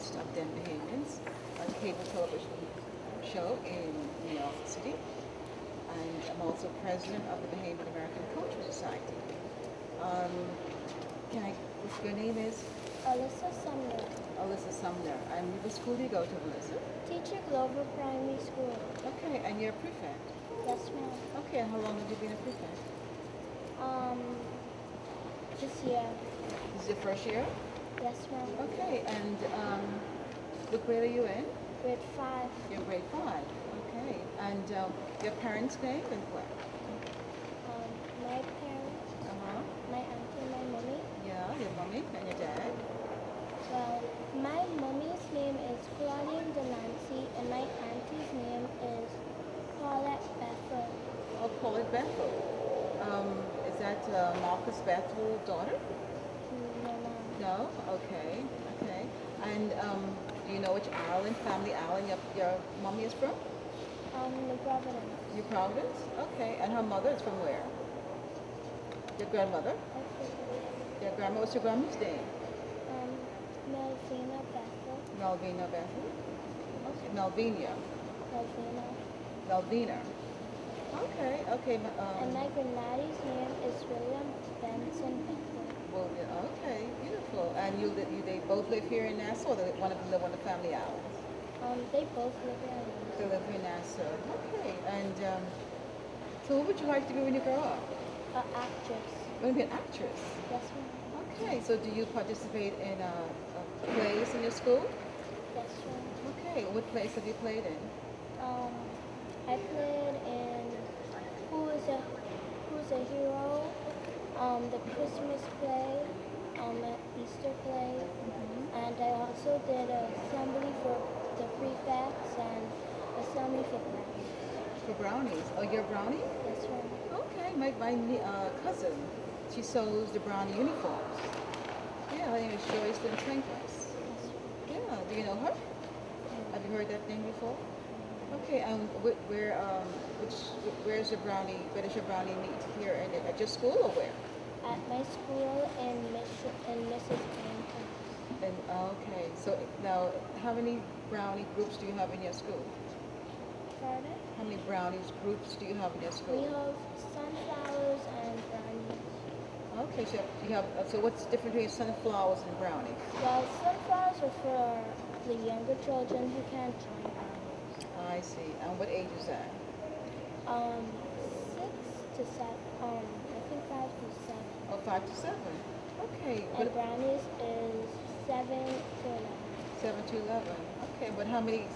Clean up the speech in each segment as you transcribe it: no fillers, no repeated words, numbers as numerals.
host of Dem Bahamians, a cable television show in New York City. And I'm also president of the Bahamian American Cultural Society. Um, your name is? Lisa Sumner. Lisa Sumner. And what school do you go to, Melissa? Teacher Glover Primary School. Okay, and you're a prefect? Yes, ma'am. Okay, and how long have you been a prefect? This year. This is your first year? Yes, ma'am. Okay, and what grade are you in? Grade 5. You're grade 5. Okay, and your parents' name and what? My parents, Uh-huh. my auntie, my mommy. Yeah, your mommy and your dad. Well, my mommy's name is Claudine Denancy, and my auntie's name is Paulette Bethel. Oh, Paulette Bethel. Is that Marcus Bethel's daughter? No, ma'am. No? Okay, okay. And do you know which island, family island your mommy is from? New Providence. New Providence? Okay, and her mother is from where? Your grandmother? Okay. Your grandma, what's your grandma's name? Melvina Bethel. Malvina Bethel? Okay, Malvina. Melvina. Malvina. Okay, okay. And my granddaddy's name is William Benson Bethel. Well, yeah, okay, beautiful. And they both live here in Nassau, or one of them live on the family island? They both live in They live here in Nassau. Okay, and so what would you like to be when you grow up? actress. You want to be an actress? Yes, ma'am. Okay, so do you participate in plays in your school? Yes, ma'am. Okay, what plays have you played in? I played in Who's a Hero, the Christmas play, an Easter play, and I also did assembly for the prefects and assembly for brownies. For brownies. Oh, you're a brownie? Yes, ma'am. Okay, my cousin, she sews the brownie uniforms. Yeah, her name is Joyce Lynn Twinkles. Yes, ma'am. Yeah, do you know her? Have you heard that name before? Okay, where does your brownie meet? Here at your school or where? At my school in Mrs. Payne's. And okay, so now how many brownie groups do you have in your school? Pardon? How many brownies groups do you have in your We school? have sunflowers and brownies. Okay, so you have so what's different between sunflowers and brownies? Well, sunflowers are for the younger children who can't join brownies. I see. And what age is that? 6 to 7. I think 5 to 7. Oh, 5 to 7. Okay, And brownies is 7 to 11. 7 to 11. Okay, but how many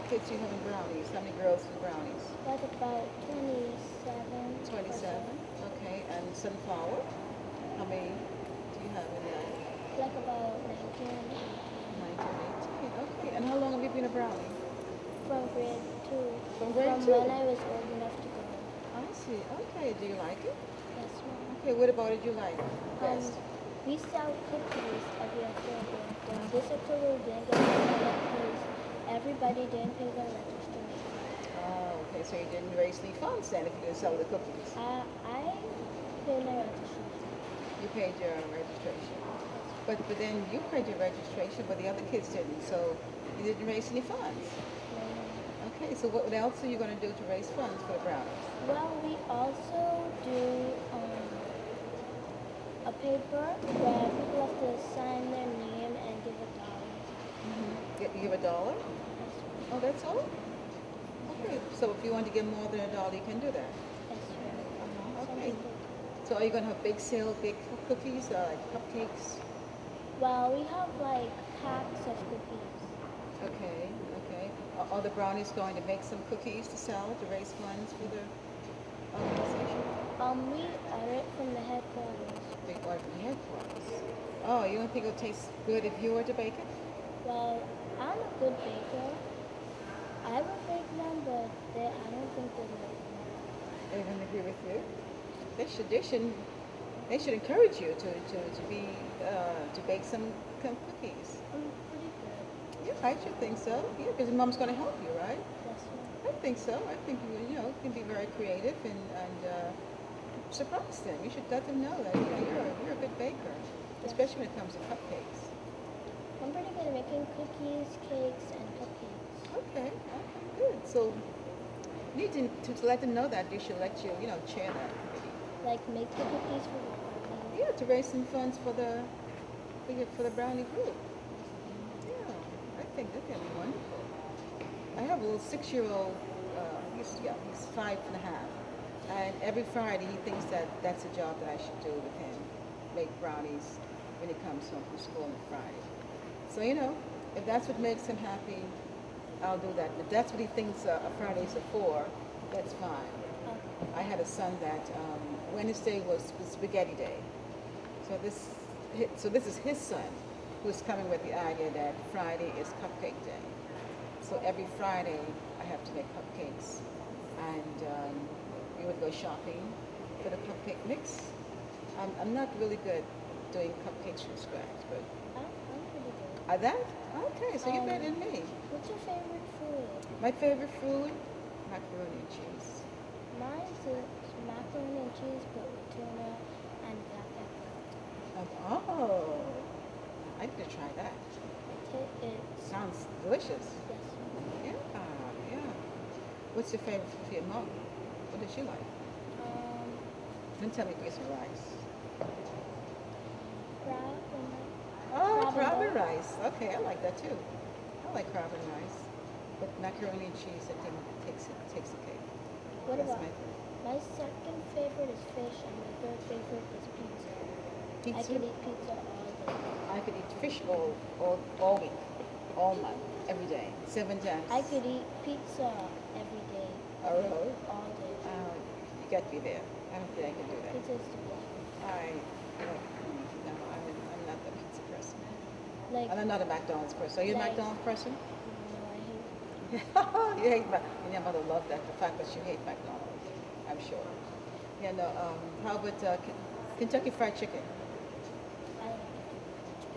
kids do you have in brownies? How many girls in brownies? Like about 27. 27. Okay, and sunflower? How many do you have in that? Like about 19. 19, 18. Okay, and how long have you been a brownie? From grade 2. From grade From 2? when I was old enough to go. I see. Okay, do you like it? Yes, ma'am. Okay, what about it you like best? We sell cookies every October. This October we didn't get it because everybody didn't pay their registration. Oh, okay, so you didn't raise any funds then if you didn't sell the cookies. I paid my registration. You paid your registration. But then you paid your registration, but the other kids didn't, so you didn't raise any funds. Okay, so what else are you going to do to raise funds for the brownies? Well, we also do a paper where people have to sign their name and give $1. You give $1? Oh, that's all? Okay, so if you want to give more than $1, you can do that. Yes, ma'am. Okay. So are you going to have big sale, big cookies, like cupcakes? Well, we have like packs of cookies. Okay, okay. Are the brownies going to make some cookies to sell to raise funds for the organization? We order it from the headquarters. Big order from the headquarters. Oh, you don't think it'll taste good if you were to bake it? Well, I'm a good baker. I would bake them, but I don't think they like them. They don't agree with you? They should encourage you to bake some cookies. I'm pretty good. Yeah, I should think so. Yeah, because your mom's going to help you, right? Yes, ma'am. I think so. I think you can be very creative and surprise them. You should let them know that you're a good baker, especially when it comes to cupcakes. I'm pretty good at making cookies, cakes, and cupcakes. Okay, okay, good. So you need to let them know that they should let you, chair that committee. Like make the cookies for the party. Yeah, to raise some funds for the brownie group. Yeah, I think that can be wonderful. I have a little 6-year-old. He's 5 and a half, and every Friday he thinks that that's a job that I should do with him, make brownies when he comes home from school on Friday. So if that's what makes him happy, I'll do that. If that's what he thinks Fridays are for, that's fine. Okay. I had a son that Wednesday was spaghetti day. So this is his son who's coming with the idea that Friday is cupcake day. So every Friday I have to make cupcakes, and we would go shopping for the cupcake mix. I'm not really good doing cupcakes from scratch, but I'm pretty good. are that? Okay, so you're better than me. What's your favorite food? My favorite food, macaroni and cheese. Mine's macaroni and cheese, but with tuna and black pepper. Oh, I need to try that. It's Sounds delicious. yes. Yeah, yeah. What's your favorite food for your mom? What does she like? Don't tell me piece of rice. Crab Oh, Crab and crab and rice. rice. Okay, I like that too. I like crab and rice. But macaroni and cheese, I think takes the cake. What That's about my favorite. my second favorite is fish, and my third favorite is pizza. I Pizza? could eat pizza all day. I could eat fish all week, all month, every day, 7 times. I could eat pizza every day, Oh, really? all day. You got to be there. I don't think I can do that. Pizza is the best. No, I'm not the pizza person. Like, And I'm not a McDonald's person. Are you a Like- McDonald's person? no, I hate. You hate and your mother loved that, the fact that you hate McDonald's, I'm sure. Yeah, no, how about Kentucky Fried Chicken? I like it.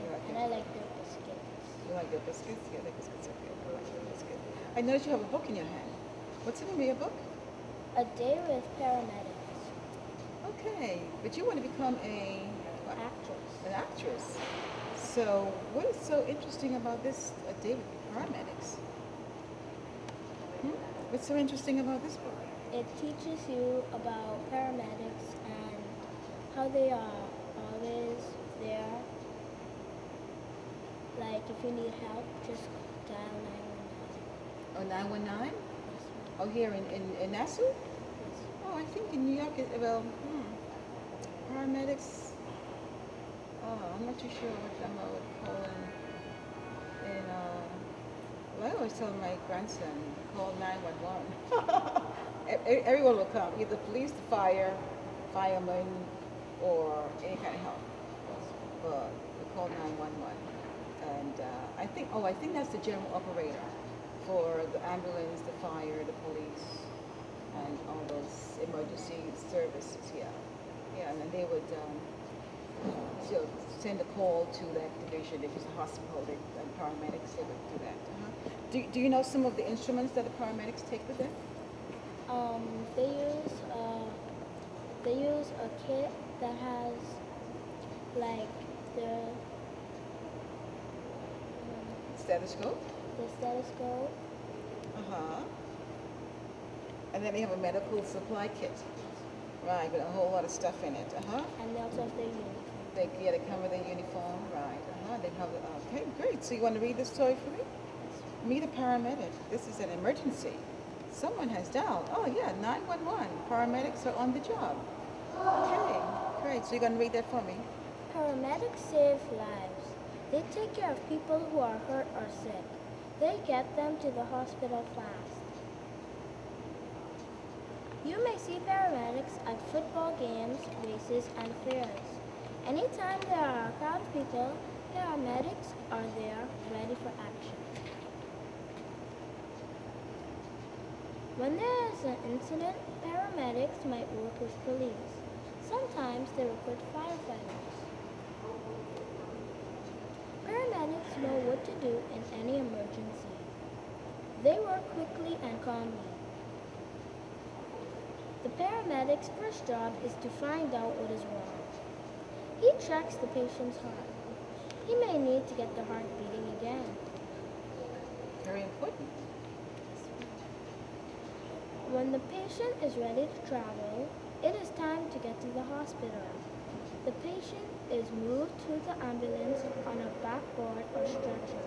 You like And it? I like their biscuits. You like the biscuits? Yeah, the biscuits are good. I like the biscuits. I noticed you have a book in your hand. What's the name of your book? A day with paramedics. Okay, but you want to become what? Actress. An actress. So, what is so interesting about this day with paramedics? What's so interesting about this book? It teaches you about paramedics and how they are always there. Like if you need help, just dial 911. Oh, 919? Yes, ma'am. Oh, here in Nassau? Yes. Oh, I think in New York, paramedics. Oh, I'm not too sure what I would call well, I always tell my grandson, call 911. Everyone will come, either police, the fire, firemen, or any kind of help. But we call 911. And I think that's the general operator for the ambulance, the fire, the police, and all those emergency services. Yeah, yeah, and then they would send a call to that division if it's a hospital. And paramedics, they would do that. Do you know some of the instruments that the paramedics take with them? They use a kit that has like Stethoscope. the stethoscope. And then they have a medical supply kit. Right, with a whole lot of stuff in it. And they also have their uniform. They come with a uniform. Right. They have. Okay, great. So you want to read this story for me? Meet a paramedic. This is an emergency. Someone has dialed. Oh yeah, 911. Paramedics are on the job. Okay, great. So you're gonna read that for me? Paramedics save lives. They take care of people who are hurt or sick. They get them to the hospital fast. You may see paramedics at football games, races, and fairs. Anytime there are a crowd of people, paramedics are there, ready for action. When there is an incident, paramedics might work with police. Sometimes they work with firefighters. Paramedics know what to do in any emergency. They work quickly and calmly. The paramedic's first job is to find out what is wrong. He checks the patient's heart. he may need to get the heart beating again. Very important. When the patient is ready to travel, it is time to get to the hospital. The patient is moved to the ambulance on a backboard or stretcher.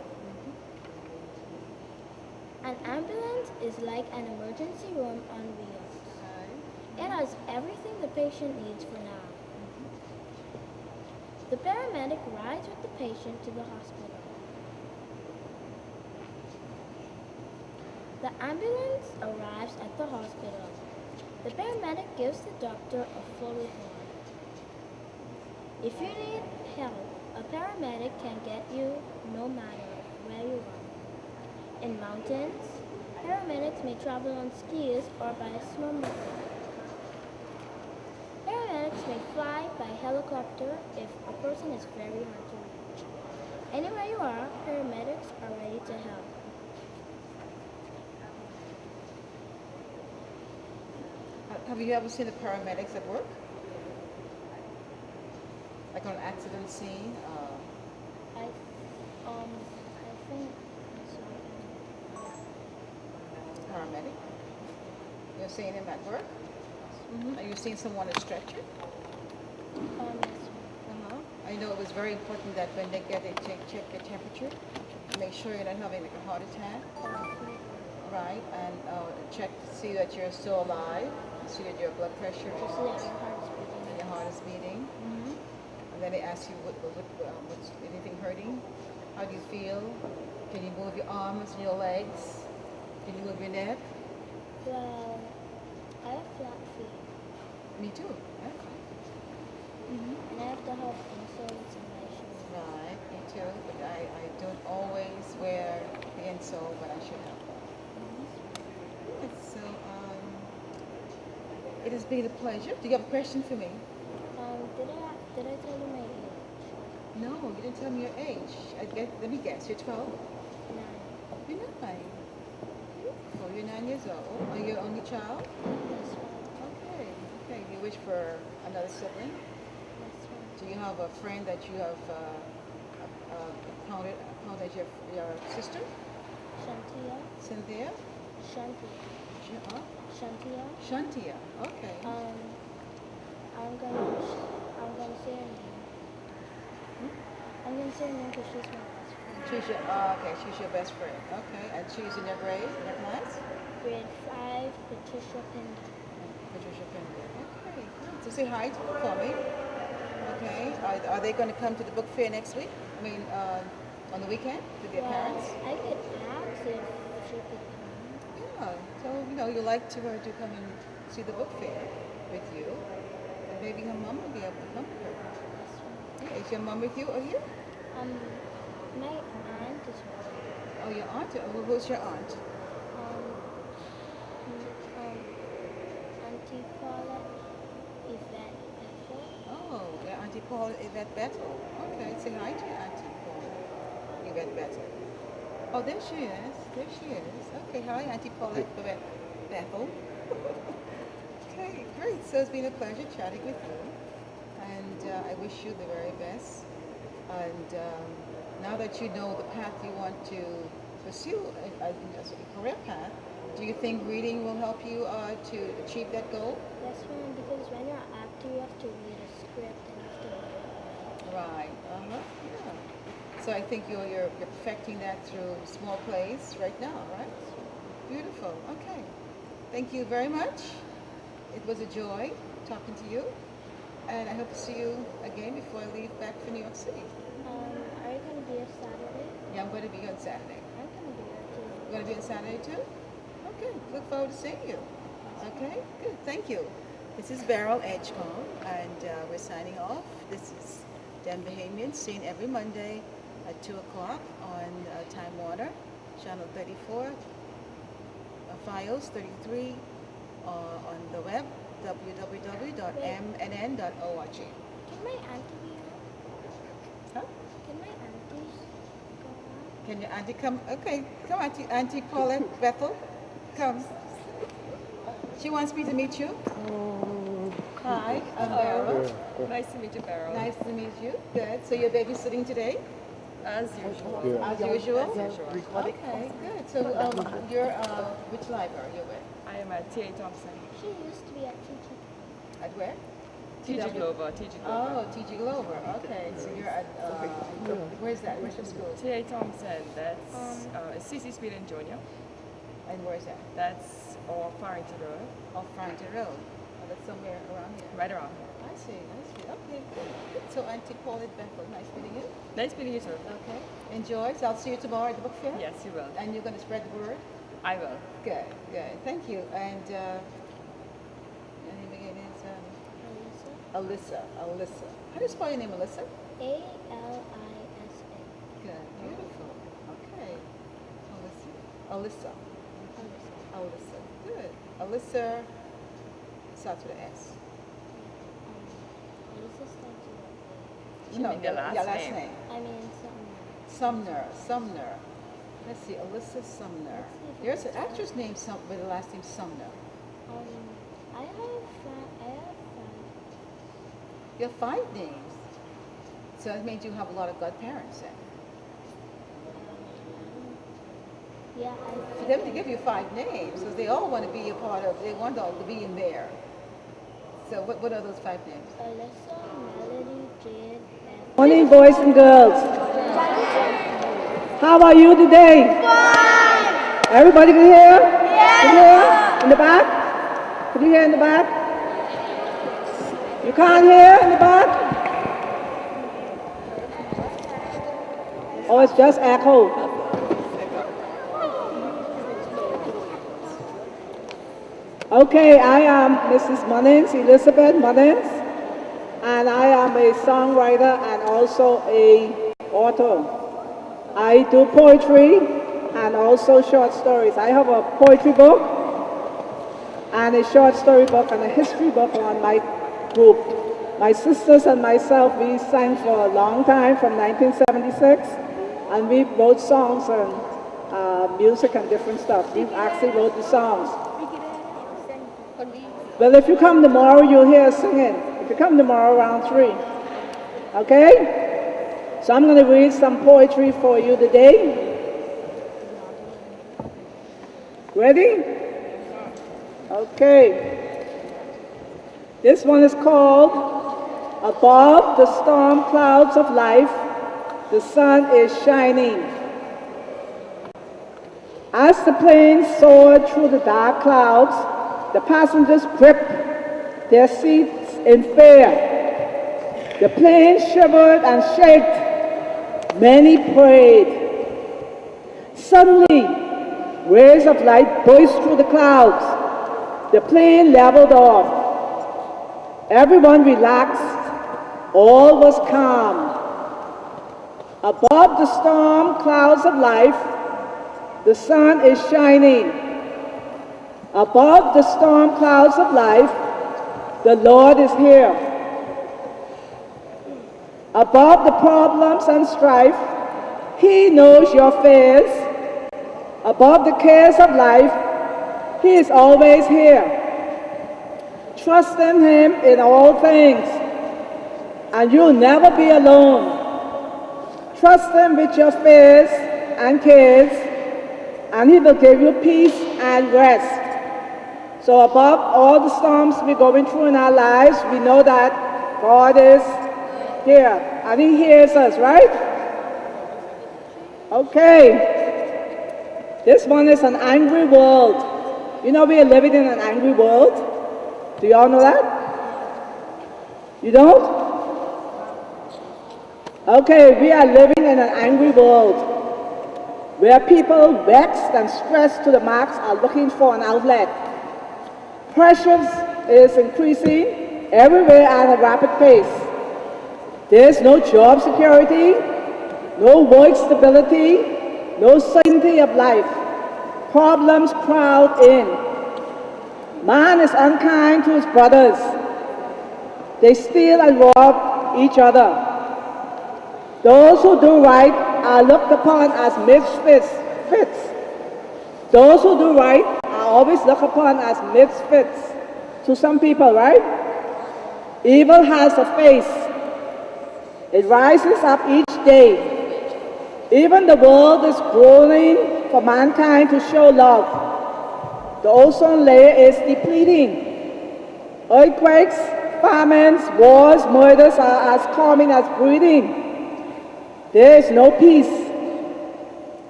An ambulance is like an emergency room on wheels. It has everything the patient needs for now. The paramedic rides with the patient to the hospital. The ambulance arrives at the hospital. The paramedic gives the doctor a full report. If you need help, a paramedic can get you no matter where you are. In mountains, paramedics may travel on skis or by a snowmobile. Paramedics may fly by helicopter if a person is very hard to reach. Anywhere you are, paramedics are ready to help. Have you ever seen the paramedics at work? Like on an accident scene? I think so. Paramedic? You're seeing him at work? Are you seeing someone on a stretcher? Yes. I know it was very important that when they check your temperature, make sure you're not having like a heart attack, right? And check to see that you're still alive, see that your blood pressure Just so that your heart is beating. and your heart is beating. And then they ask you what's anything hurting? How do you feel? Can you move your arms and your legs? Can you move your neck? Well, I have flat feet. Me too. Okay. And I have to have insoles in my shoes. Right, me too. But I don't always wear the insole, but I should have one. Yes, so it has been a pleasure. Do you have a question for me? Did I tell you my age? No, you didn't tell me your age. Let me guess. You're 12? 9. You're 9. Beautiful. You're 9 years old. Are you your only child? That's right. Okay. Okay. You wish for another sibling? That's right. Do you have a friend that you have counted as your sister? Shantia. Cynthia? Shantia. Shantia. Shantia. Okay. I'm gonna say her name. I'm gonna say her name because she's my best friend. She's your best friend. Okay. And she's in your grade, in your class? Grade 5, Patricia Pinder. Patricia Pinder. Okay. Good. So say hi to her for me. Okay. Are they going to come to the book fair next week? I mean, on the weekend with their parents? I could ask if she could come. Yeah. So, you like her to come and see the book fair with you. And maybe her mom will be able to come with her. Yeah. Is your mom with you or here? My aunt is with me. Oh, your aunt? Who's your aunt? Auntie Paula Yvette Bethel. Oh, your Auntie Paula Yvette Bethel. Okay. Say hi to your Auntie Paula Yvette Bethel. Oh, there she is. There she is. Okay, hi, Auntie Paula Yvette Bethel. Okay, great. So it's been a pleasure chatting with you. And I wish you the very best. And now that you know the path you want to pursue, a career path, do you think reading will help you to achieve that goal? That's one because when you're an actor, you have to read a script and you have to read it. Right. Yeah. So I think you're perfecting that through small plays right now, right? Beautiful. Okay. Thank you very much. It was a joy talking to you. And I hope to see you again before I leave back for New York City. Are you going to be here Saturday? Yeah, I'm going to be here on Saturday. I'm going to be here too. You're going to be on Saturday too? Okay. Look forward to seeing you. Okay. Good. Thank you. This is Beryl Edgecombe, and we're signing off. This is Dem Bahamians, seen every Monday at 2 o'clock on Time Warner, Channel 34, Fios 33, on the web, www.mnn.org. Can my auntie be here? Huh? Can my auntie go on? Can your auntie come? Okay, come Auntie Paulette Bethel, come. She wants me to meet you. Hi, I'm Beryl. Nice to meet you, Beryl. Nice to meet you. Good. So you're babysitting today? As usual. As usual? As usual. Okay, good. So you're, which library you're with? I am at T.A. Thompson. She used to be at TT. At where? TG Glover. Oh, TG Glover. Okay, so you're at, where's that? Where's your school? T.A. Thompson, that's CC Speeding Jr. And where's that? That's off Farrington Road. Off Farrington Road. Oh, that's somewhere around here. Right around here. I see. Okay, good. So Auntie Paulette Bethel, nice meeting you. Nice meeting you, sir. Okay. Enjoy. So I'll see you tomorrow at the book fair. Yes, you will. And you're going to spread the word? I will. Good. Thank you. And your name again is Alyssa. Alyssa. How do you spell your name, Alyssa? A-L-I-S-A. Good. Beautiful. Okay. Alyssa. Good. Alyssa starts with an S. Alyssa starts with You mean your last name. A. I mean something. Sumner. Let's see, Alyssa Sumner. There's an actress named with the last name Sumner. I have five. You have 5 names. So that means you have a lot of godparents then. Yeah, For them to give you 5 names, because they all want to be a part of, they want all to be in there. So what are those 5 names? Alyssa, Melody, Jade, and Morning, boys and girls. How are you today? Fine! Everybody can hear? Yes! Can you hear? In the back? Can you hear in the back? You can't hear in the back? Oh, it's just echo. Okay, I am Mrs. Munnins, Elizabeth Munnins, and I am a songwriter and also a author. I do poetry and also short stories. I have a poetry book and a short story book and a history book on my group. My sisters and myself, we sang for a long time from 1976, and we wrote songs and music and different stuff. We actually wrote the songs. Well, if you come tomorrow, you'll hear us singing. If you come tomorrow around 3. Okay? So I'm going to read some poetry for you today. Ready? Okay. This one is called Above the Storm Clouds of Life, the Sun is Shining. As the plane soared through the dark clouds, the passengers gripped their seats in fear. The plane shivered and shook. Many prayed. Suddenly, rays of light burst through the clouds. The plane leveled off. Everyone relaxed. All was calm. Above the storm clouds of life, the sun is shining. Above the storm clouds of life, the Lord is here. Above the problems and strife, He knows your fears. Above the cares of life, He is always here. Trust in Him in all things, and you'll never be alone. Trust Him with your fears and cares, and He will give you peace and rest. So above all the storms we're going through in our lives, we know that God is here, and He hears us, right? Okay. This one is an angry world. You know we are living in an angry world. Do you all know that? You don't? Okay, we are living in an angry world where people vexed and stressed to the max are looking for an outlet. Pressure is increasing everywhere at a rapid pace. There's no job security, no work stability, no certainty of life. Problems crowd in. Man is unkind to his brothers. They steal and rob each other. Those who do right are looked upon as misfits. Those who do right are always looked upon as misfits to some people, right? Evil has a face. It rises up each day. Even the world is groaning for mankind to show love. The ozone layer is depleting. Earthquakes, famines, wars, murders are as common as breathing. There is no peace.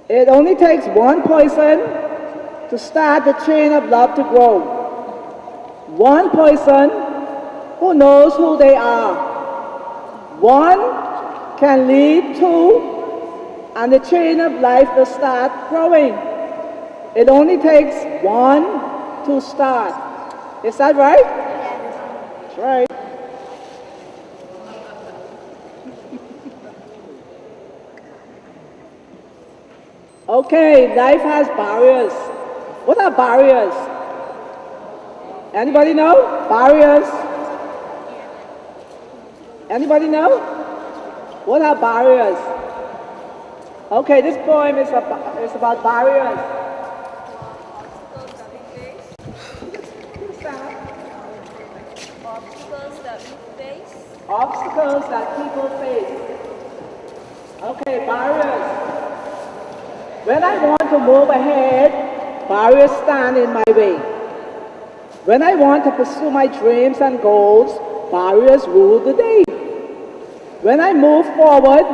It only takes one person to start the chain of love to grow. One person who knows who they are. One can lead two, and the chain of life will start growing. It only takes one to start. Is that right? That's right. Okay, life has barriers. What are barriers? Anybody know? Barriers. Anybody know? What are barriers? Okay, this poem is about barriers. Obstacles that we face. Obstacles that people face. Okay, barriers. When I want to move ahead, barriers stand in my way. When I want to pursue my dreams and goals, barriers rule the day. When I move forward,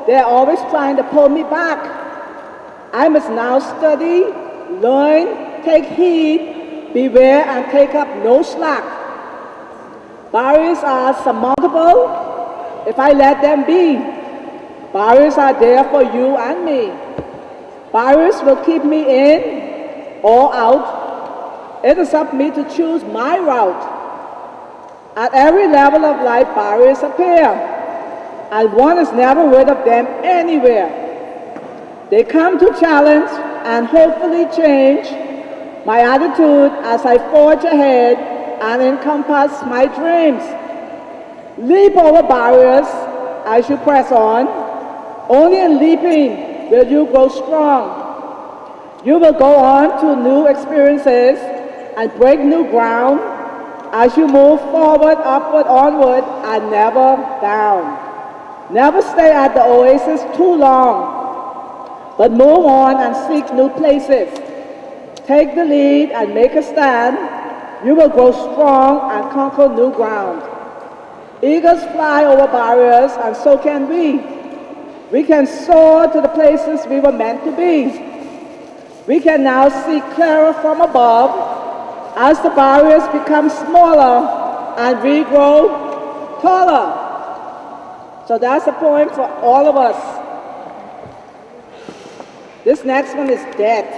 they're always trying to pull me back. I must now study, learn, take heed, beware, and take up no slack. Barriers are surmountable if I let them be. Barriers are there for you and me. Barriers will keep me in or out. It is up to me to choose my route. At every level of life, barriers appear, and one is never rid of them anywhere. They come to challenge and hopefully change my attitude as I forge ahead and encompass my dreams. Leap over barriers as you press on. Only in leaping will you grow strong. You will go on to new experiences and break new ground as you move forward, upward, onward, and never down. Never stay at the oasis too long, but move on and seek new places. Take the lead and make a stand. You will grow strong and conquer new ground. Eagles fly over barriers, and so can we. We can soar to the places we were meant to be. We can now see clearer from above as the barriers become smaller and we grow taller. So that's a poem for all of us. This next one is death.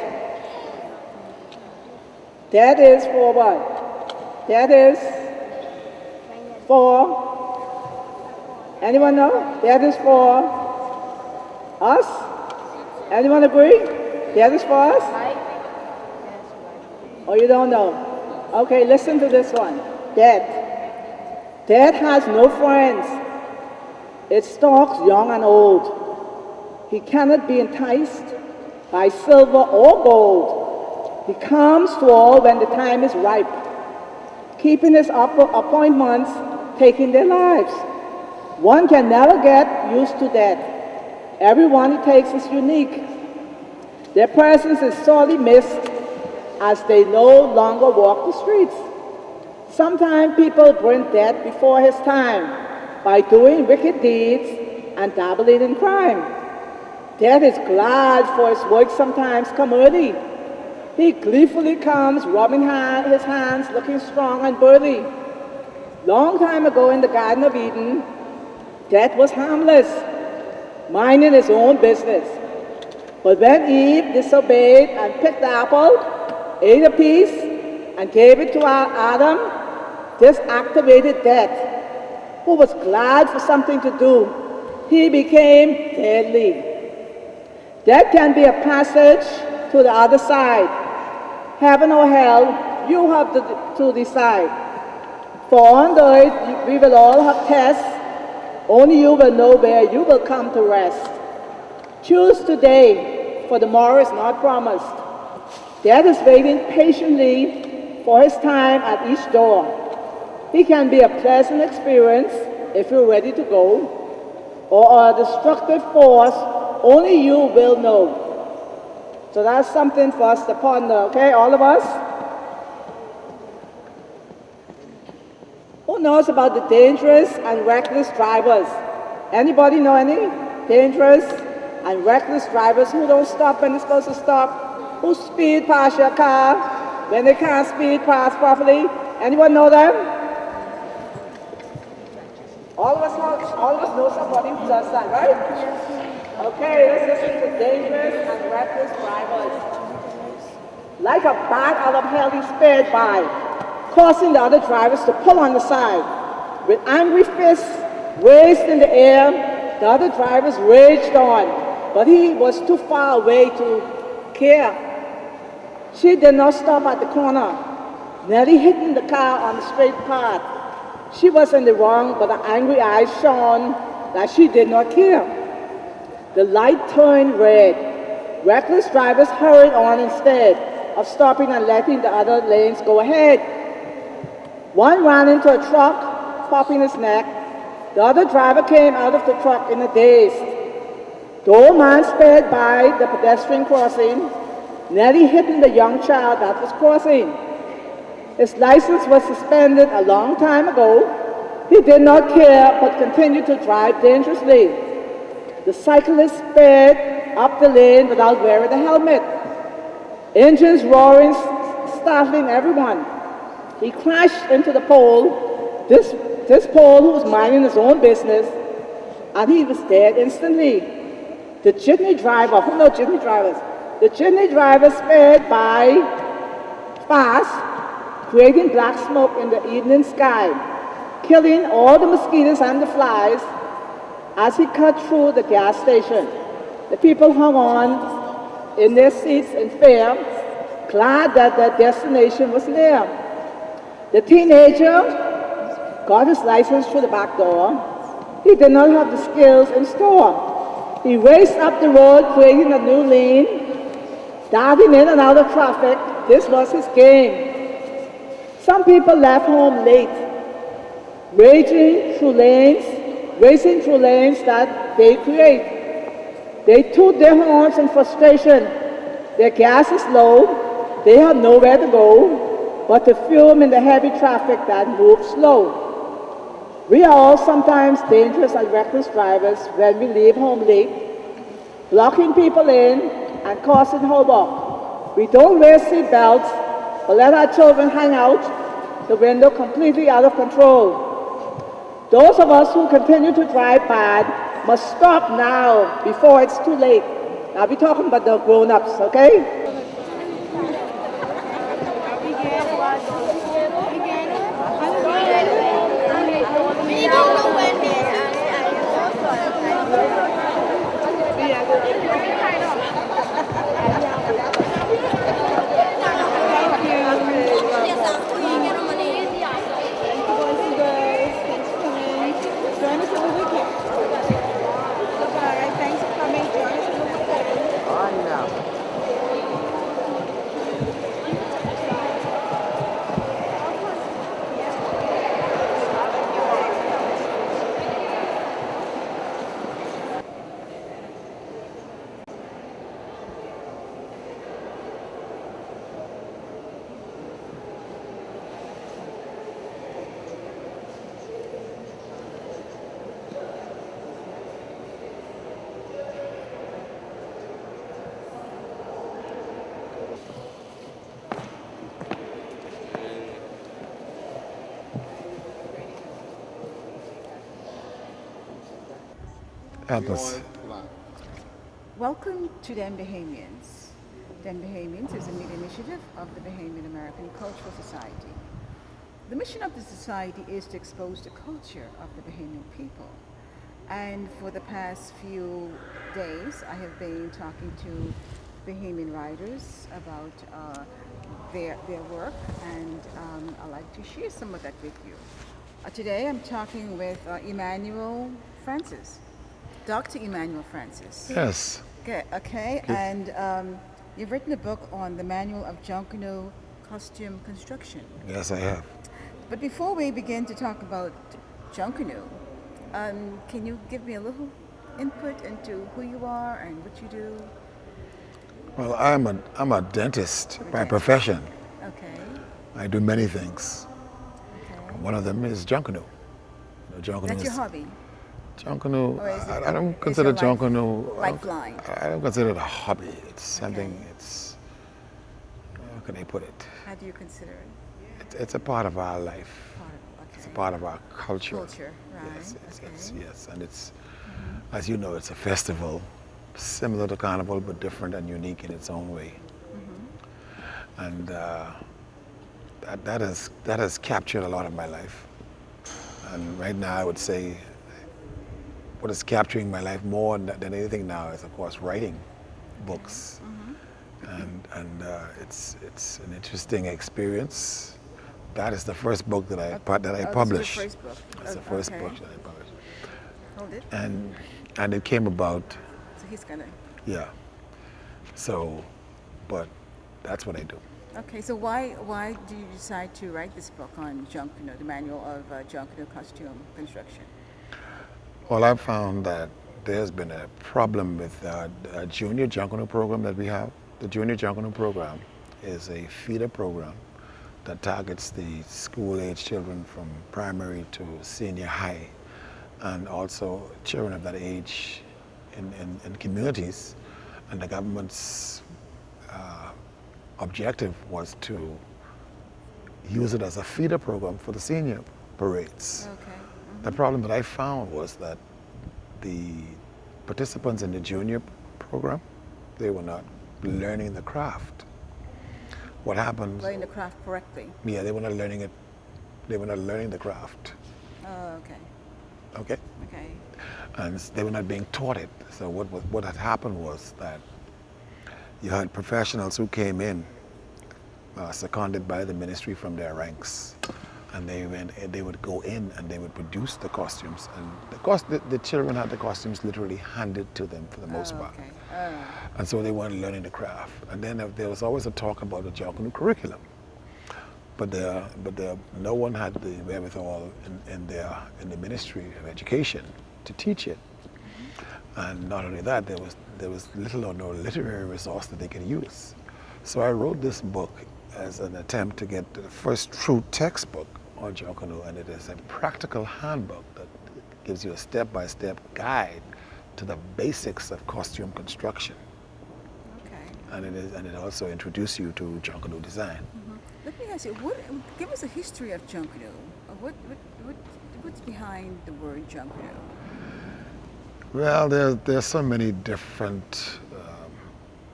Death is for what? Death is for, anyone know? Death is for us? Anyone agree? Death is for us? Oh, you don't know? Okay, listen to this one. Death. Death has no friends. It stalks young and old. He cannot be enticed by silver or gold. He comes to all when the time is ripe, keeping his appointments, taking their lives. One can never get used to death. Everyone he takes is unique. Their presence is sorely missed as they no longer walk the streets. Sometimes people bring death before his time by doing wicked deeds and dabbling in crime. Death is glad for his work sometimes come early. He gleefully comes, rubbing his hands, looking strong and burly. Long time ago in the Garden of Eden, death was harmless, minding his own business. But when Eve disobeyed and picked the apple, ate a piece, and gave it to Adam, this activated death, who was glad for something to do. He became deadly. Death can be a passage to the other side. Heaven or hell, you have to decide. For on the earth, we will all have tests. Only you will know where you will come to rest. Choose today, for tomorrow is not promised. Death is waiting patiently for his time at each door. He can be a pleasant experience if you're ready to go, or a destructive force only you will know. So that's something for us to ponder, okay, all of us? Who knows about the dangerous and reckless drivers? Anybody know any dangerous and reckless drivers who don't stop when they're supposed to stop? Who speed past your car when they can't speed past properly? Anyone know them? All of us know somebody who does that, right? Okay, let's listen to dangerous and reckless drivers. Like a bat out of hell, he sped by, causing the other drivers to pull on the side. With angry fists raised in the air, the other drivers raged on, but he was too far away to care. She did not stop at the corner, nearly hitting the car on the straight path. She was in the wrong, but her angry eyes shone that she did not care. The light turned red. Reckless drivers hurried on instead of stopping and letting the other lanes go ahead. One ran into a truck, popping his neck. The other driver came out of the truck in a daze. The old man sped by the pedestrian crossing, nearly hitting the young child that was crossing. His license was suspended a long time ago. He did not care but continued to drive dangerously. The cyclist sped up the lane without wearing a helmet. Engines roaring, startling everyone. He crashed into the pole, this pole who was minding his own business, and he was dead instantly. The jitney driver, who knows jitney drivers? The jitney driver sped by fast, creating black smoke in the evening sky, killing all the mosquitoes and the flies as he cut through the gas station. The people hung on in their seats in fear, glad that their destination was near. The teenager got his license through the back door. He did not have the skills in store. He raced up the road, creating a new lane, darting in and out of traffic. This was his game. Some people left home late, racing through lanes that they create. They toot their horns in frustration. Their gas is low. They have nowhere to go but to fume in the heavy traffic that moves slow. We are all sometimes dangerous and reckless drivers when we leave home late, blocking people in and causing havoc. We don't wear seat belts but let our children hang out the window completely out of control. Those of us who continue to drive bad must stop now before it's too late. Now we're talking about the grown-ups, okay? Atlas. Welcome to Dem Bahamians. Dem Bahamians is a media initiative of the Bahamian American Cultural Society. The mission of the society is to expose the culture of the Bahamian people. And for the past few days, I have been talking to Bahamian writers about their work, and I'd like to share some of that with you. Today I'm talking with Emmanuel Francis. Dr. Emmanuel Francis. Yes. Okay. And you've written a book on the manual of Junkanoo costume construction. Yes, I have. But before we begin to talk about Junkanoo, can you give me a little input into who you are and what you do? Well, I'm a dentist You're a by dentist. profession. Okay. I do many things. Okay. One of them is junk canoe. Junk canoe That's your is hobby, junk canoe. or is it? I don't Is consider your junk life canoe. lifeline? I don't consider it a hobby. It's something. Okay. It's how can I put it? How do you consider it? It's a part of our life. Part of, okay. It's a part of our culture. Culture, right? Yes, yes, Okay. yes, yes. And it's, as you know, it's a festival similar to Carnival, but different and unique in its own way. And that has captured a lot of my life. And right now, I would say what is capturing my life more than anything now is, of course, writing books. And it's an interesting experience. That is the first book that I published. This is your first book. It's the Oh, first okay. book that I published. Hold it. And it came about, So he's gonna. yeah. So, but that's what I do. Okay, so why do you decide to write this book on junk canoe, the manual of junk canoe costume construction? Well, I've found that there's been a problem with a junior junk canoe program that we have. The junior junk canoe program is a feeder program that targets the school-age children from primary to senior high, and also children of that age in communities. And the government's objective was to use it as a feeder program for the senior parades. Okay. The problem that I found was that the participants in the junior program, they were not learning the craft. What happened? Learning the craft correctly. Yeah, they were not learning it. They were not learning the craft. Oh, okay. Okay. Okay. And they were not being taught it. So what had happened was that you had professionals who came in, seconded by the ministry from their ranks, and they would go in and they would produce the costumes, and the children had the costumes literally handed to them for the most part. Okay. Oh. And so they weren't learning the craft. And then there was always a talk about the junk canoe curriculum, but no one had the wherewithal in the Ministry of Education to teach it. And not only that, there was little or no literary resource that they could use. So I wrote this book as an attempt to get the first true textbook on junk canoe, and it is a practical handbook that gives you a step-by-step guide to the basics of costume construction. Okay. And it also introduces you to junk canoe design. Let me ask you, give us a history of junk canoe. What's behind the word junk canoe? Well, there's so many different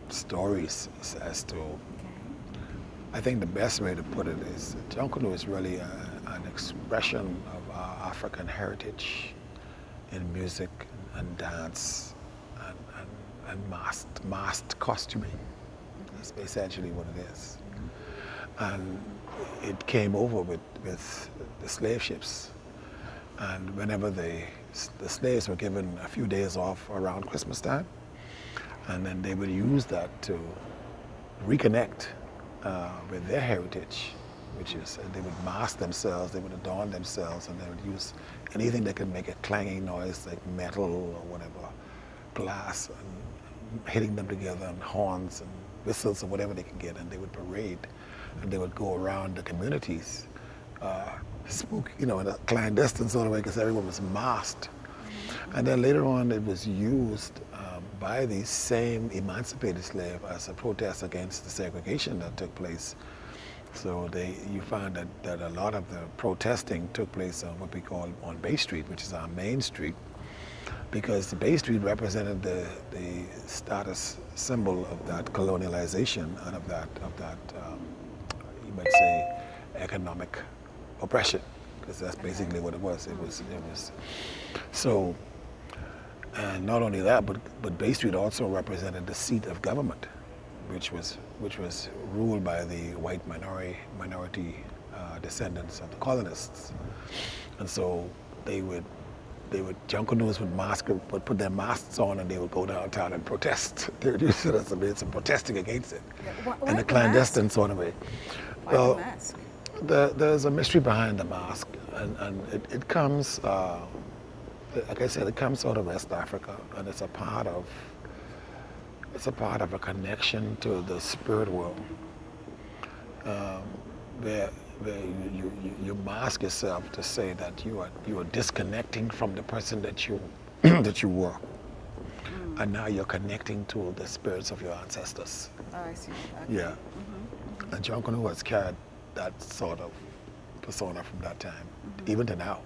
stories as to. I think the best way to put it is junk canoe is really an expression of our African heritage in music and dance and masked costuming. That's essentially what it is. And it came over with the slave ships. And whenever the slaves were given a few days off around Christmas time, and then they would use that to reconnect with their heritage, which is they would mask themselves, they would adorn themselves, and they would use anything that could make a clanging noise, like metal or whatever, glass, and hitting them together, and horns and whistles or whatever they could get, and they would parade, and they would go around the communities, spook, in a clandestine sort of way, because everyone was masked. And then later on, it was used by the same emancipated slave as a protest against the segregation that took place. So you find that a lot of the protesting took place on what we call on Bay Street, which is our main street, because the Bay Street represented the status symbol of that colonialization and of that you might say economic oppression, because that's basically what it was. It was so. And not only that, but Bay Street also represented the seat of government, which was ruled by the white minority descendants of the colonists. And so junk canoes would put their masks on, and they would go downtown and protest. They would use it as a means of protesting against it Why in a the clandestine sort of way. Why the mask? There's a mystery behind the mask, and it comes. like I said, it comes out of West Africa, and it's a part of a connection to the spirit world, where you mask yourself to say that you are disconnecting from the person that you that you were, and now you're connecting to the spirits of your ancestors. Oh, I see. Okay. Yeah, and John Canoe has carried that sort of persona from that time, even to now.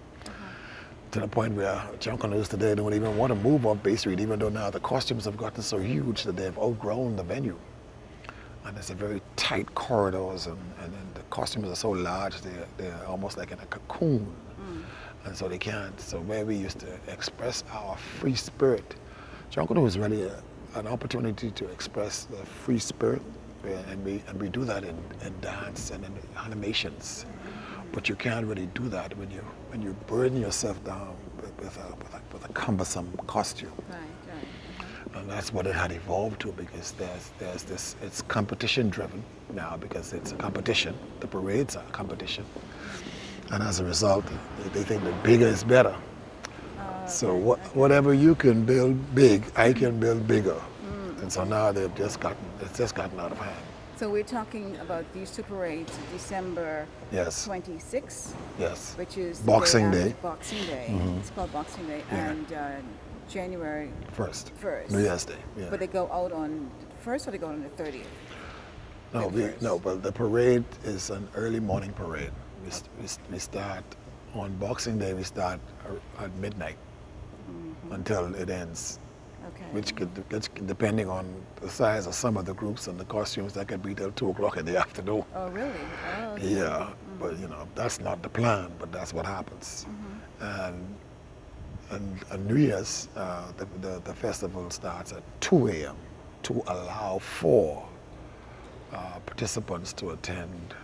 To the point where John Canoes today don't even want to move off Bay Street, even though now the costumes have gotten so huge that they've outgrown the venue. And it's a very tight corridors, and the costumes are so large, they're almost like in a cocoon. And so they can't. So where we used to express our free spirit, John Canoe is really an opportunity to express the free spirit, and we do that in dance and in animations. But you can't really do that when you burden yourself down with a cumbersome costume. Right. And that's what it had evolved to, because there's this, it's competition driven now, because it's a competition. The parades are a competition. And as a result, they think that bigger is better. So whatever you can build big, I can build bigger. And so now it's just gotten out of hand. So we're talking about these two parades, December Yes. 26th, Yes. which is the Boxing after Day. Boxing Day. It's called Boxing Day, Yeah. and January First. 1st. New Year's Day. Yeah. But they go out on the 1st, or they go on the 30th? But the parade is an early morning parade. We start on Boxing Day. We start at midnight until it ends. Okay. Which depending on the size of some of the groups and the costumes, that could be till 2 o'clock in the afternoon. Oh, really? Oh, okay. Yeah, but that's not the plan, but that's what happens. And New Year's, the festival starts at 2 a.m. to allow for participants to attend.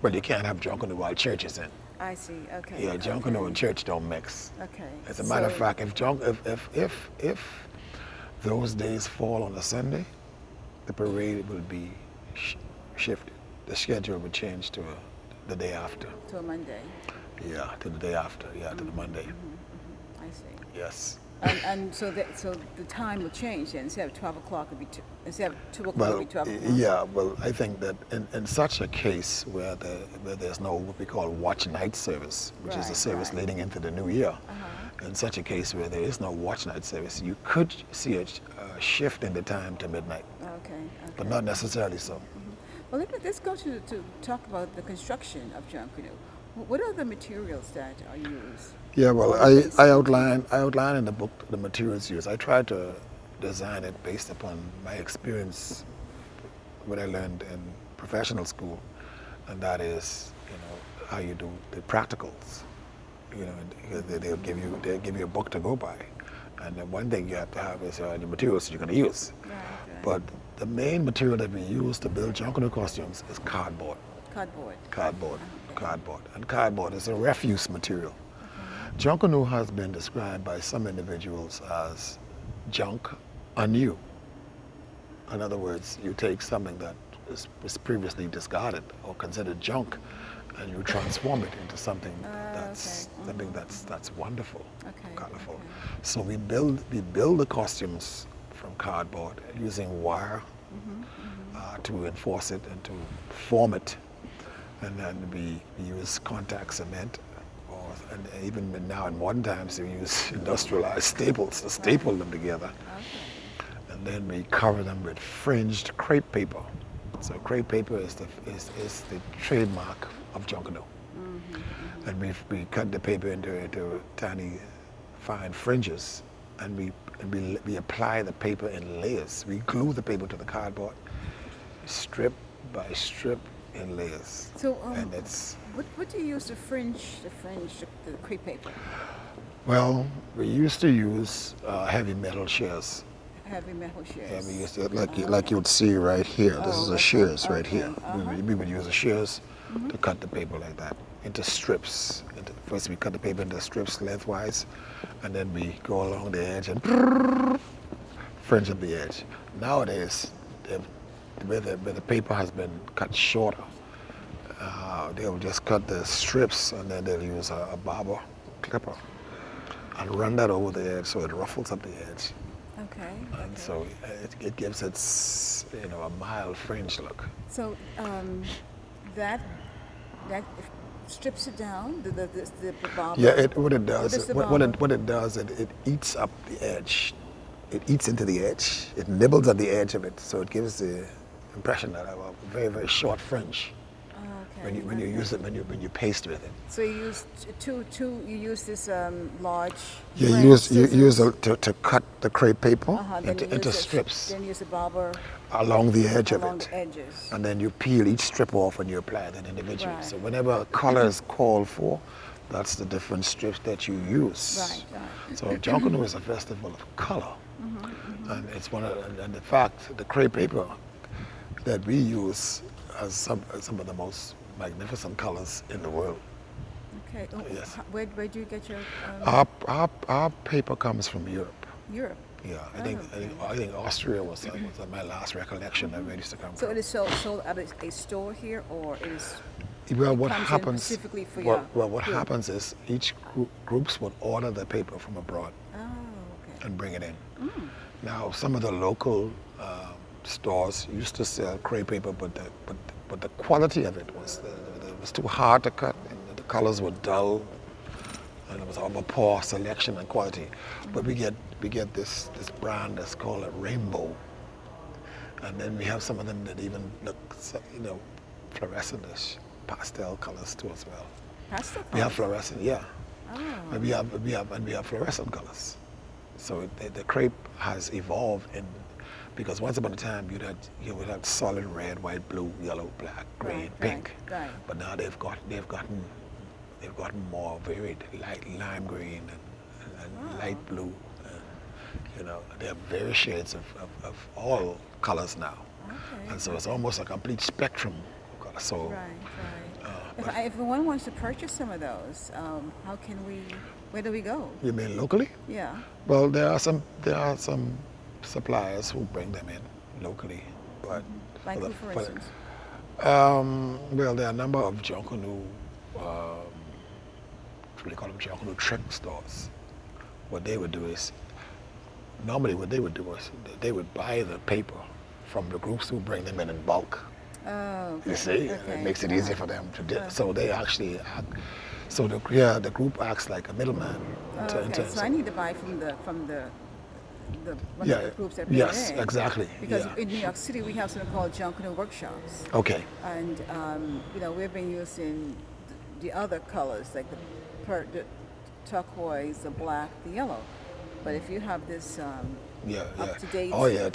Well, you can't have John Canoe while church is in. I see. Okay. Yeah, John Canoe and church don't mix. Okay. As a matter of fact, if those days fall on a Sunday, the parade will be shifted. The schedule will change to the day after. To a Monday. Yeah, to the day after. Yeah, to the Monday. I see. Yes. And so the time will change then. Instead of 12 o'clock, it'll be instead of 2 o'clock, it'll be 12 o'clock. Yeah. Well, I think that in such a case where there's no what we call watch night service, which is the service leading into the new year. In such a case where there is no watch night service, you could see a shift in the time to midnight, Okay. but not necessarily so. Well, let's go to talk about the construction of John Canoe. What are the materials that are used? Yeah, well, I outline in the book the materials used. I tried to design it based upon my experience, what I learned in professional school, and that is, how you do the practicals. They'll give you a book to go by, and the one thing you have to have is the materials you're going to use. Right. But the main material that we use to build John Canoe costumes is cardboard. Cardboard. And cardboard is a refuse material. John Canoe has been described by some individuals as junk anew. In other words, you take something that was previously discarded or considered junk, and you transform it into something that's wonderful, colorful. Okay. So we build the costumes from cardboard using wire to enforce it and to form it, and then we use contact cement, and even now in modern times we use industrialized staples to staple them together. Okay. And then we cover them with fringed crepe paper. So crepe paper is the trademark of John Canoe. And we cut the paper into tiny, fine fringes, and we apply the paper in layers. We glue the paper to the cardboard, strip by strip in layers. So, and it's what do you use to fringe the crepe paper? well, we used to use heavy metal shears. Heavy metal shears. Yeah, we used to, like you would see right here. This is a shears right here. We would use the shears to cut the paper like that into strips. First we cut the paper into strips lengthwise, and then we go along the edge and fringe up the edge. Nowadays, where the paper has been cut shorter, they'll just cut the strips, and then they'll use a barber clipper, and run that over the edge so it ruffles up the edge. Okay. And so it gives it, a mild fringe look. So that strips it down. The barber. Yeah, what it does, does the what it does, it eats up the edge. It eats into the edge. It nibbles at the edge of it, so it gives the impression that I have a very, very short fringe. Okay. When you use it, when you paste with it. So you use you use this large. You use to cut the crepe paper into strips. Then use the barber along the edge of along it. the edges. And then you peel each strip off and you apply it individually. Right. So whenever a color is called for, that's the different strips that you use. Right. So Jonkunu is a festival of color. And it's and in fact, the crepe paper that we use has some of the most magnificent colors in the world. Okay. Yes. Where do you get your? Our paper comes from Europe. Europe. Yeah, I think Austria was my last recollection of where it used to come So from. it is sold at a store here, or it is? Well, what comes in happens? specifically for What happens is each groups would order the paper from abroad Oh, okay. and bring it in. Now, some of the local stores used to sell crepe paper, but the quality of it was too hard to cut, and the colors were dull, and it was all poor selection and quality. But we get this brand that's called a rainbow, and then we have some of them that even look, fluorescent-ish, pastel colors too as well. Pastel We have colors? fluorescent, yeah. Oh. And we have fluorescent colors. So the crepe has evolved because once upon a time you would have solid red, white, blue, yellow, black, green, pink. Right. But now they've gotten more varied, like lime green and light blue. They have various shades of all colors now. Okay. And so it's almost a complete spectrum of color. So Right. If one wants to purchase some of those, where do we go? you mean locally? Yeah. Well, there are some suppliers who bring them in locally, but Like who, for instance? well, there are a number of Jonkunu, they call them Jonkunu trick stores. What they would do is, normally what they would do is they would buy the paper from the groups who bring them in bulk. Oh, okay. You see, Okay. it makes it easier for them to do. So they actually act. So the group acts like a middleman. Okay. So I need to buy from the one of the groups that bring Yes, it in. exactly. Because yeah. in New York City we have something called Jonkunu workshops, Okay. and we've been using the other colors like the turquoise, the black, the yellow. But if you have this up to date, Oh yeah,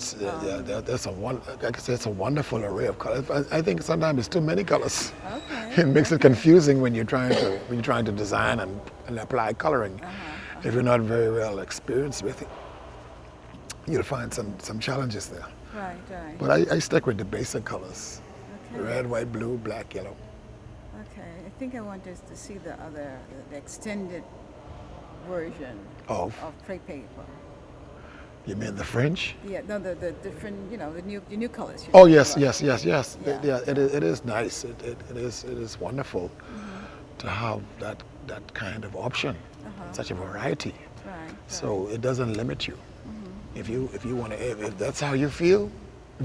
there's like I said, it's a wonderful array of colors. I think sometimes it's too many colors. Okay. It makes it confusing when you're trying to design and apply coloring. If you're not very well experienced with it, you'll find some challenges there. Right. But I stick with the basic colors: Okay. red, white, blue, black, yellow. Okay. I think I want us to see the extended version Of? crepe paper. You mean the fringe? Yeah. No, the different, the new colors. Oh yes. Yeah. It is nice. It is wonderful to have that kind of option, such a variety. Right. So it doesn't limit you. If you want to, if that's how you feel,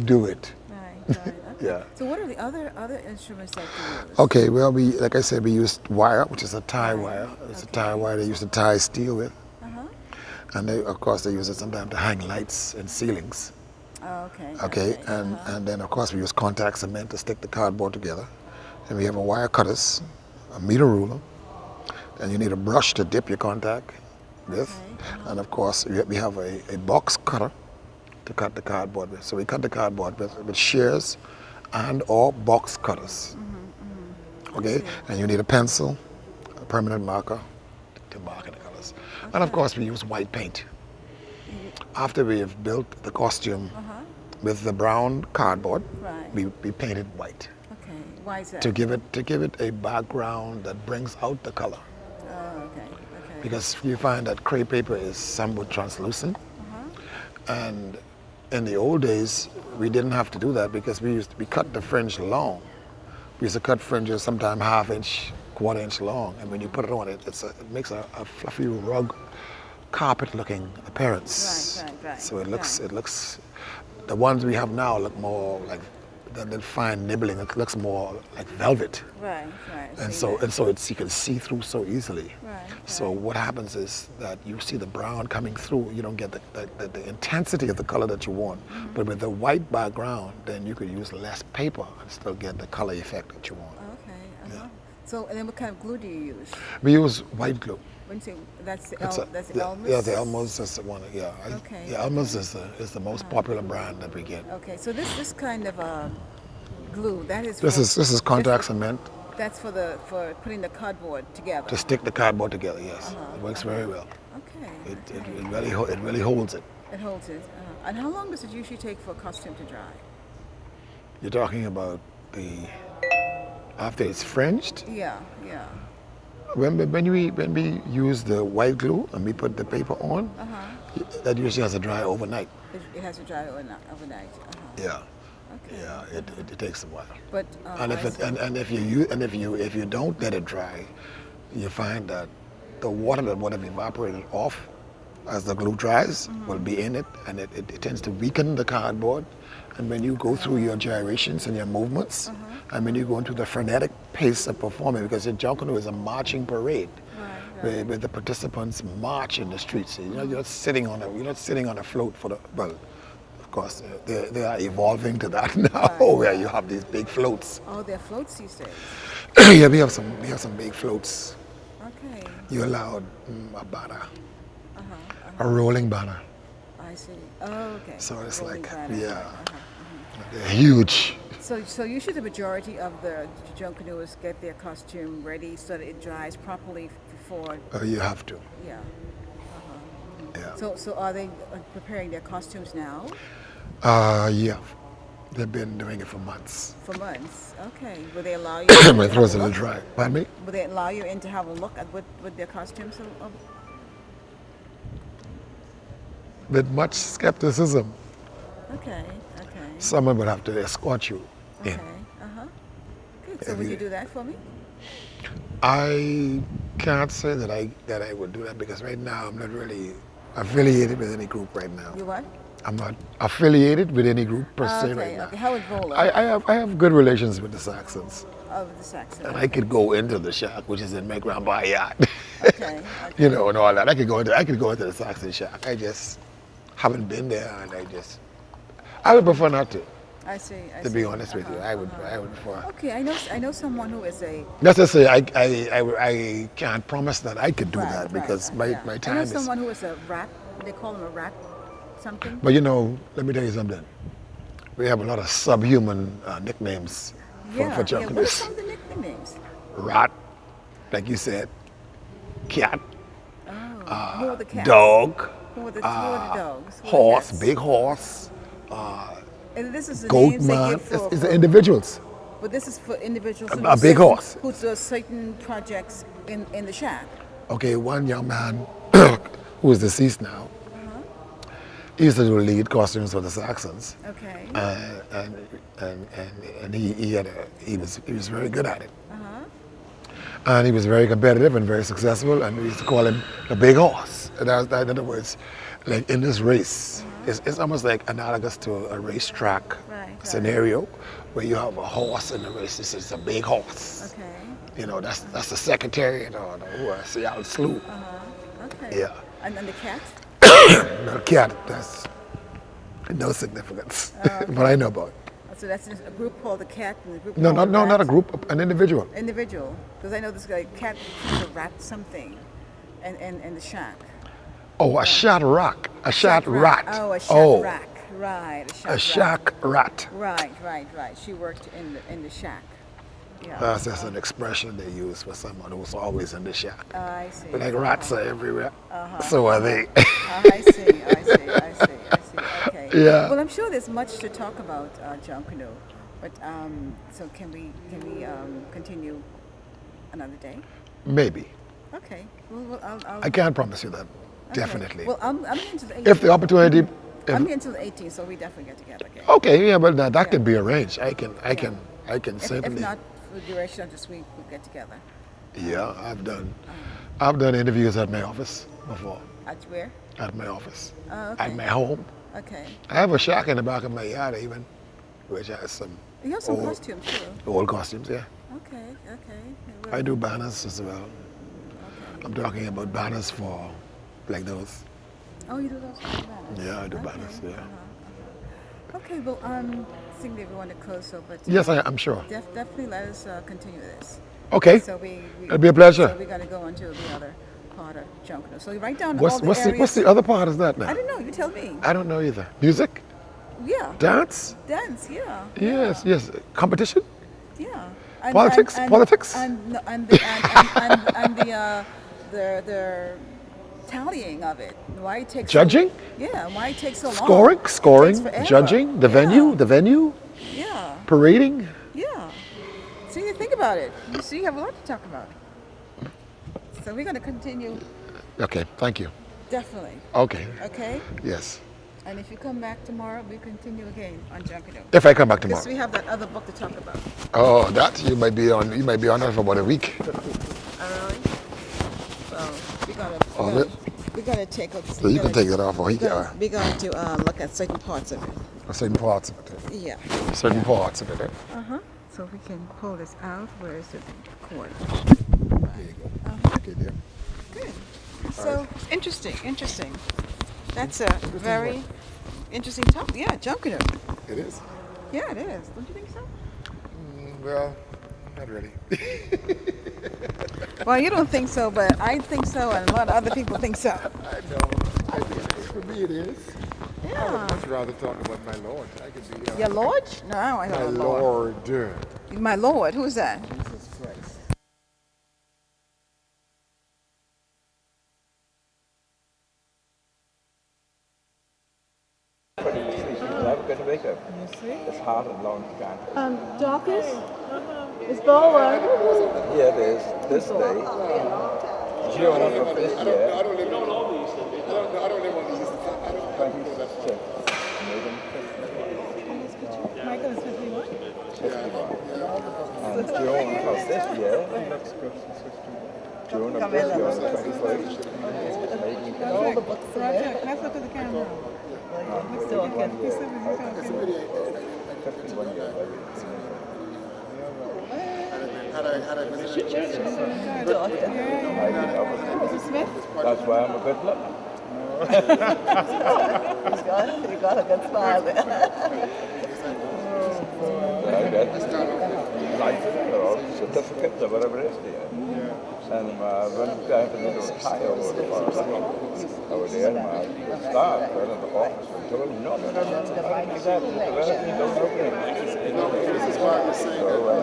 do it. Right. Okay. Yeah. So what are the other instruments that you use? Okay. Well, like I said, we used wire, which is a tie wire. It's a tie wire they used to tie steel with, and of course they use it sometimes to hang lights in ceilings. Oh, okay. Okay, and then of course we use contact cement to stick the cardboard together. And we have a wire cutters, a meter ruler, and you need a brush to dip your contact with. And of course we have a box cutter to cut the cardboard with. So we cut the cardboard with shears and or box cutters. Okay, and you need a pencil, a permanent marker to mark the colors. And of course we use white paint. After we have built the costume with the brown cardboard, Right. we paint it white Okay. Why is that? to give it a background that brings out the color. Oh, okay. Because you find that crepe paper is somewhat translucent, and in the old days we didn't have to do that because we cut the fringe long. We used to cut fringes sometimes ½ inch, ¼ inch long, and when you put it on it, it makes a fluffy rug carpet-looking appearance. Right. So it looks. The ones we have now look more like the fine nibbling. It looks more like velvet. Right. And so you can see through so easily. Right. So what happens is that you see the brown coming through. You don't get the intensity of the color that you want. Mm-hmm. But with the white background, then you could use less paper and still get the color effect that you want. Okay. Yeah. So, and then what kind of glue do you use? We use white glue. When you say that's the It's Elmer's? Yeah, the Elmer's is the one. Yeah. Okay. Yeah, Elmer's is the most popular brand that we get. Okay, so this kind of glue that is. This is contact cement That's for putting the cardboard together. to stick the cardboard together. Yes, it works very well. Okay. It really holds it. It holds it. And how long does it usually take for a costume to dry? You're talking about after it's fringed. Yeah. When we use the white glue and we put the paper on, that usually has to dry overnight. It has to dry overnight. Yeah. Okay. Yeah, it takes a while. But if you don't let it dry, you find that the water that would have evaporated off as the glue dries will be in it, and it tends to weaken the cardboard. And when you go through your gyrations and your movements, and when you go into the frenetic pace of performing, because the Junkanoo is a marching parade, where the participants march in the streets. You're not sitting on a float for the well. Of course, they are evolving to that now, where you have these big floats. Oh, they're floats these days. Yeah, we have some big floats. Okay. You allowed a banner, a rolling banner. I see. Oh, okay. So it's Rolling like, banner. yeah, they're huge. So usually the majority of the Junkanooers get their costume ready so that it dries properly before. You have to. Yeah. Yeah. So are they preparing their costumes now? Yeah. They've been doing it for months. For months. Okay. Will they allow you? My throat's a little dry. Pardon me? Will they allow you in to have a look at what their costumes are? With much skepticism, Okay. someone would have to escort you in. Okay. Good. So would you do that for me? I can't say that I would do that because right now I'm not really affiliated with any group right now. You what? I'm not affiliated with any group per se right now. Okay. How would Vola? I have good relations with the Saxons. Of the Saxon. And I could go into the shack, which is in my grandpa's yard. Okay. You know, and all that. I could go into the Saxon shack. I just haven't been there, and I would prefer not to. I see. To be honest with you, I would prefer. Okay, I know someone who is a. Let's just say I can't promise that I could do that because my I time know is. someone who is a rap. They call him a rap something. But you know, let me tell you something. We have a lot of subhuman nicknames for What are Junkanoo. some of the nicknames? Rat, like you said, cat, Who are the cats? dog, Who are the dogs? Who are the horse, cats? big horse, And this is the goat names they man. give for. It's the individuals. But this is for individuals. Who A do big certain- horse. Who do certain projects in the shack. Okay, one young man who is deceased now. He used to do lead costumes for the Saxons. Okay. And he was very good at it. And he was very competitive and very successful, and we used to call him the big horse. And that, in other words, like in this race, it's almost like analogous to a racetrack scenario where you have a horse in the race. This is a big horse. Okay. You know, that's the secretariat or the Seattle Slough. Okay. Yeah. And then the cat. The cat, that's no significance, but I know about it. So that's a group called the cat and the group. No, called not a rat? group, an individual. Individual, because I know this guy cat keeps a rat something, and the shack. Oh, a shot rock, a shot rat. Oh, a shack rack. Right, a shack rat. Right. She worked in the shack. Yeah. That's just an expression they use for someone who's always in the shack. I see. Like rats are everywhere, so are they. I see. Okay. Yeah. Well, I'm sure there's much to talk about Junkanoo, but so can we continue another day? Maybe. Okay. Well, I'll I can't promise you that. okay. Definitely. Well, I'm here until the 18th. If the opportunity. I'm here until the 18th, so we definitely get together. Okay. Okay, yeah, but that can be arranged. I can If certainly. not, for the duration of this week, we'll get together. Yeah, I've done interviews at my office before. At where? at my office, Oh, okay. at my home. Okay. I have a shack in the back of my yard even, which has some You have some old, costumes too. old costumes, yeah. Okay, okay. I do banners as well. Okay. I'm talking about banners for like those. Oh, you do those banners? Yeah, I do Okay, banners, yeah. Okay, well, I think that we want to close, so but Yes, I'm sure. definitely let us continue this. Okay, So it'll be a pleasure. So we're gonna go on to the other part of Junkanoo. So you write down all What's, the what's, areas. the, what's the other part of that I now? don't know. You tell me. I don't know either. Music? Yeah. Dance? Dance. Yeah. Yes, yes. Competition? Yeah. And, Politics? Politics? And the tallying of it. Why it takes Judging? Yeah. Why it takes so long? Scoring? It Scoring? takes forever. Judging? The Yeah. venue? The venue? Yeah. Parading? Yeah. See, you think about it. You see, you have a lot to talk about. So we're going to continue, Okay, thank you. definitely. Okay, Okay? yes. And if you come back tomorrow, we continue again on Junkanoo. If I come back Because tomorrow. we have that other book to talk about. Oh, that you might be on that for about a week. Oh, really? So Oh, we're gonna take a. So you can take it off, or he can. We're going to look at certain parts of it. Certain parts of it. Yeah. Certain parts of it. So we can pull this out. Where is the cord? There you go. Okay, there. Good. So interesting. That's a very interesting topic. Yeah, Junkanoo. It is. Yeah, it is. Don't you think so? Well, not really. Well, you don't think so, but I think so, and a lot of other people think so. I know. For me, it is. I would much rather talk about my Lord. I could be. Your Lord? No, I My don't know Lord. Lord. My Lord? Who's that? Jesus Christ. Never going to wake up. It's hard and long time. Dorcas? It's Bola. Yeah, it is. This day, June of this year, 26. Megan Michael is 51. 51. And June of this year, June of this year, 21st. All the books. Roger, let's look at the camera. He's still okay. He's still 51 years. Mrs. Smith? That's why I'm a good look. You got a good smile there. I get license or certificate or whatever it is there. And when I retire over there, my staff went in the office and told me, no, I don't do that. Don't open it. So I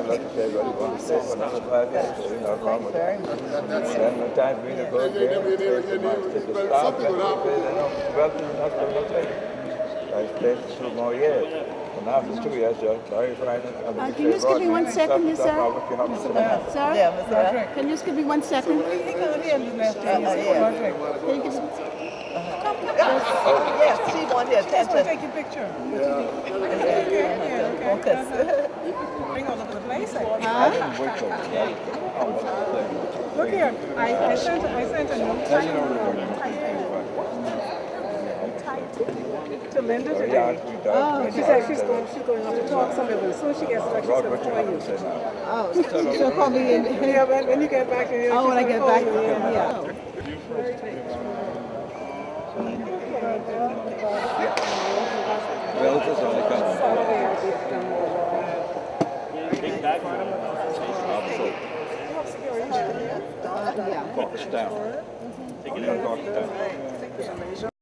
let the say, well, you want to stay for another 5 years, so you're not wrong with that. Then the time we to go there, the staff went to say, well, you're not going to take it. I stayed 2 more years. And after 2 years, very Friday. Can you just give me 1 second, yes, sir? Sir? Yeah, Mr. Can you just give me 1 second? Yeah. Yes, she wanted attention. Take your picture. Focus. Bring all over the place. Look here. I sent a note to Linda today. Oh, she said she's going off to talk somewhere, but as soon as she gets back, she's going to call you. Oh, she'll call me in. Yeah, when you get back, Oh, when I get back, yeah. Relatives only come. Box down. Box down.